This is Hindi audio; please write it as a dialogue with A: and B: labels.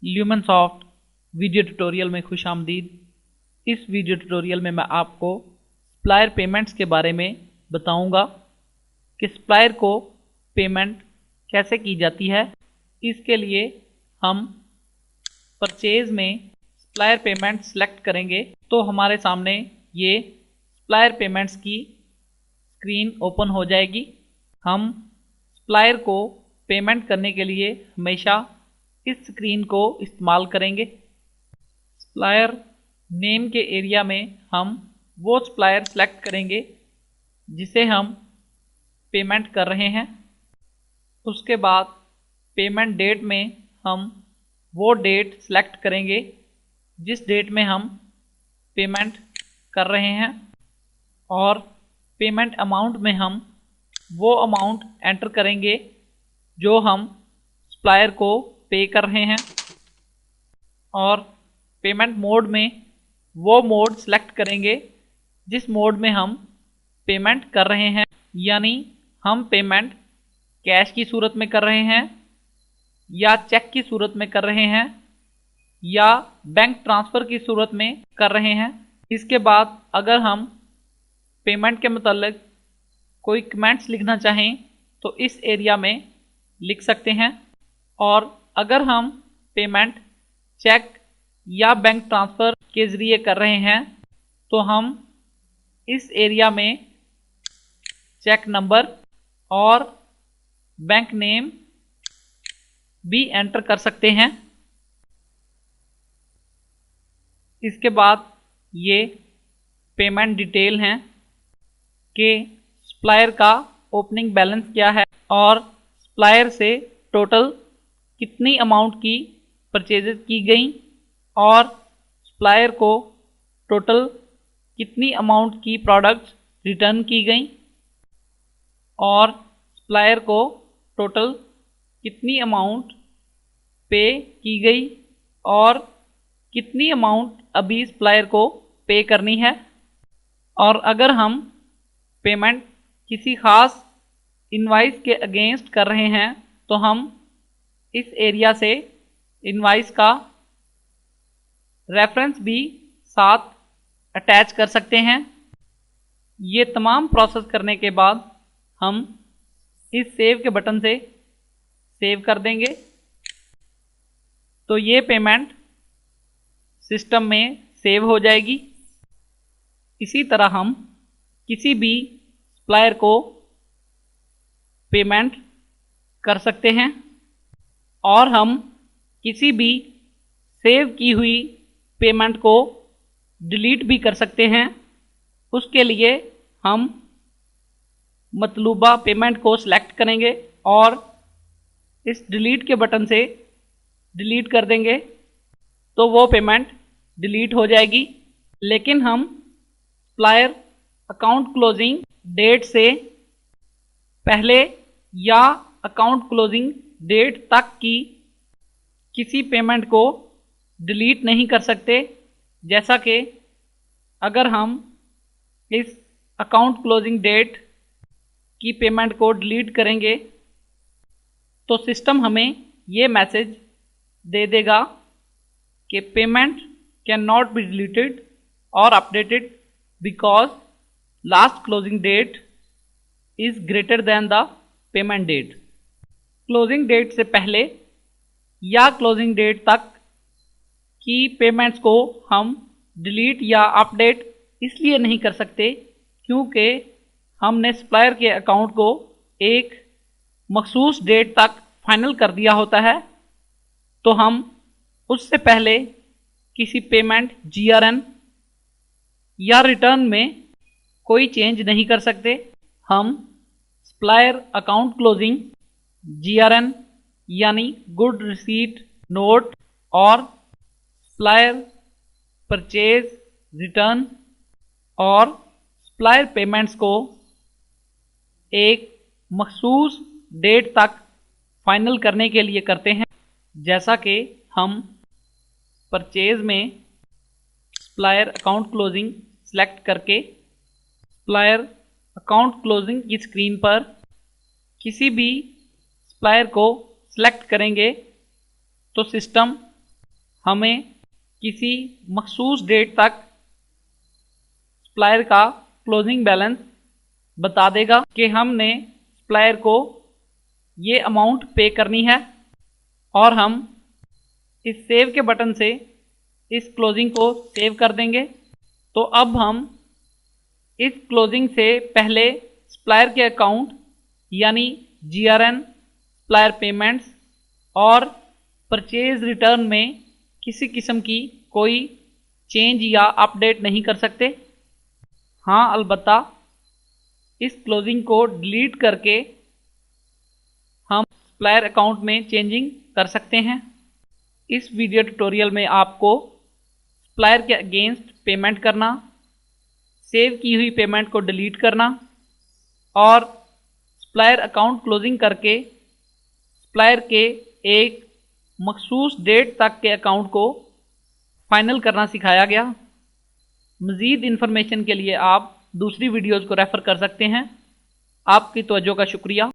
A: ल्यूमनसॉफ्ट वीडियो ट्यूटोरियल में खुश आमदीद। इस वीडियो ट्यूटोरियल में मैं आपको सप्लायर पेमेंट्स के बारे में बताऊंगा कि सप्लायर को पेमेंट कैसे की जाती है। इसके लिए हम परचेज में सप्लायर पेमेंट सेलेक्ट करेंगे तो हमारे सामने ये सप्लायर पेमेंट्स की स्क्रीन ओपन हो जाएगी। हम सप्लायर को पेमेंट करने के लिए हमेशा इस स्क्रीन को इस्तेमाल करेंगे। सप्लायर नेम के एरिया में हम वो सप्लायर सेलेक्ट करेंगे जिसे हम पेमेंट कर रहे हैं। उसके बाद पेमेंट डेट में हम वो डेट सेलेक्ट करेंगे जिस डेट में हम पेमेंट कर रहे हैं, और पेमेंट अमाउंट में हम वो अमाउंट एंटर करेंगे जो हम सप्लायर को पे कर रहे हैं, और पेमेंट मोड में वो मोड सेलेक्ट करेंगे जिस मोड में हम पेमेंट कर रहे हैं। यानी हम पेमेंट कैश की सूरत में कर रहे हैं या चेक की सूरत में कर रहे हैं या बैंक ट्रांसफ़र की सूरत में कर रहे हैं। इसके बाद अगर हम पेमेंट के मतलब कोई कमेंट्स लिखना चाहें तो इस एरिया में लिख सकते हैं, और अगर हम पेमेंट चेक या बैंक ट्रांसफ़र के ज़रिए कर रहे हैं तो हम इस एरिया में चेक नंबर और बैंक नेम भी एंटर कर सकते हैं। इसके बाद ये पेमेंट डिटेल हैं कि सप्लायर का ओपनिंग बैलेंस क्या है और सप्लायर से टोटल कितनी अमाउंट की परचेजेस की गई और सप्लायर को टोटल कितनी अमाउंट की प्रोडक्ट्स रिटर्न की गई और सप्लायर को टोटल कितनी अमाउंट पे की गई और कितनी अमाउंट अभी सप्लायर को पे करनी है। और अगर हम पेमेंट किसी ख़ास इनवाइस के अगेंस्ट कर रहे हैं तो हम इस एरिया से इनवाइस का रेफरेंस भी साथ अटैच कर सकते हैं। ये तमाम प्रोसेस करने के बाद हम इस सेव के बटन से सेव कर देंगे तो ये पेमेंट सिस्टम में सेव हो जाएगी। इसी तरह हम किसी भी सप्लायर को पेमेंट कर सकते हैं और हम किसी भी सेव की हुई पेमेंट को डिलीट भी कर सकते हैं। उसके लिए हम मतलूबा पेमेंट को सिलेक्ट करेंगे और इस डिलीट के बटन से डिलीट कर देंगे तो वो पेमेंट डिलीट हो जाएगी। लेकिन हम सप्लायर अकाउंट क्लोजिंग डेट से पहले या अकाउंट क्लोजिंग डेट तक की किसी पेमेंट को डिलीट नहीं कर सकते। जैसा कि अगर हम इस अकाउंट क्लोजिंग डेट की पेमेंट को डिलीट करेंगे तो सिस्टम हमें ये मैसेज दे देगा कि payment can not be deleted और updated because last closing date is greater than the payment date. Closing date से पहले या क्लोजिंग डेट तक की पेमेंट्स को हम डिलीट या अपडेट इसलिए नहीं कर सकते क्योंकि हमने सप्लायर के अकाउंट को एक मखसूस डेट तक फाइनल कर दिया होता है, तो हम उससे पहले किसी पेमेंट GRN या रिटर्न में कोई चेंज नहीं कर सकते। हम सप्लायर अकाउंट क्लोजिंग GRN यानी गुड रिसीट नोट और सप्लायर परचेज रिटर्न और सप्लायर पेमेंट्स को एक मखसूस डेट तक फाइनल करने के लिए करते हैं। जैसा कि हम परचेज में सप्लायर अकाउंट क्लोजिंग सेलेक्ट करके सप्लायर अकाउंट क्लोजिंग की स्क्रीन पर किसी भी सप्लायर को सेलेक्ट करेंगे तो सिस्टम हमें किसी मखसूस डेट तक सप्लायर का क्लोजिंग बैलेंस बता देगा कि हमने सप्लायर को ये अमाउंट पे करनी है, और हम इस सेव के बटन से इस क्लोजिंग को सेव कर देंगे। तो अब हम इस क्लोजिंग से पहले सप्लायर के अकाउंट यानी GRN, सप्लायर पेमेंट्स और परचेज रिटर्न में किसी किस्म की कोई चेंज या अपडेट नहीं कर सकते। हाँ, अलबत्ता इस क्लोजिंग को डिलीट करके हम सप्लायर अकाउंट में चेंजिंग कर सकते हैं। इस वीडियो ट्यूटोरियल में आपको सप्लायर के अगेंस्ट पेमेंट करना, सेव की हुई पेमेंट को डिलीट करना और सप्लायर अकाउंट क्लोजिंग करके सप्लायर के एक मखसूस डेट तक के अकाउंट को फाइनल करना सिखाया गया। मज़ीद इन्फॉर्मेशन के लिए आप दूसरी वीडियोज़ को रेफ़र कर सकते हैं। आपकी तवज्जो का शुक्रिया।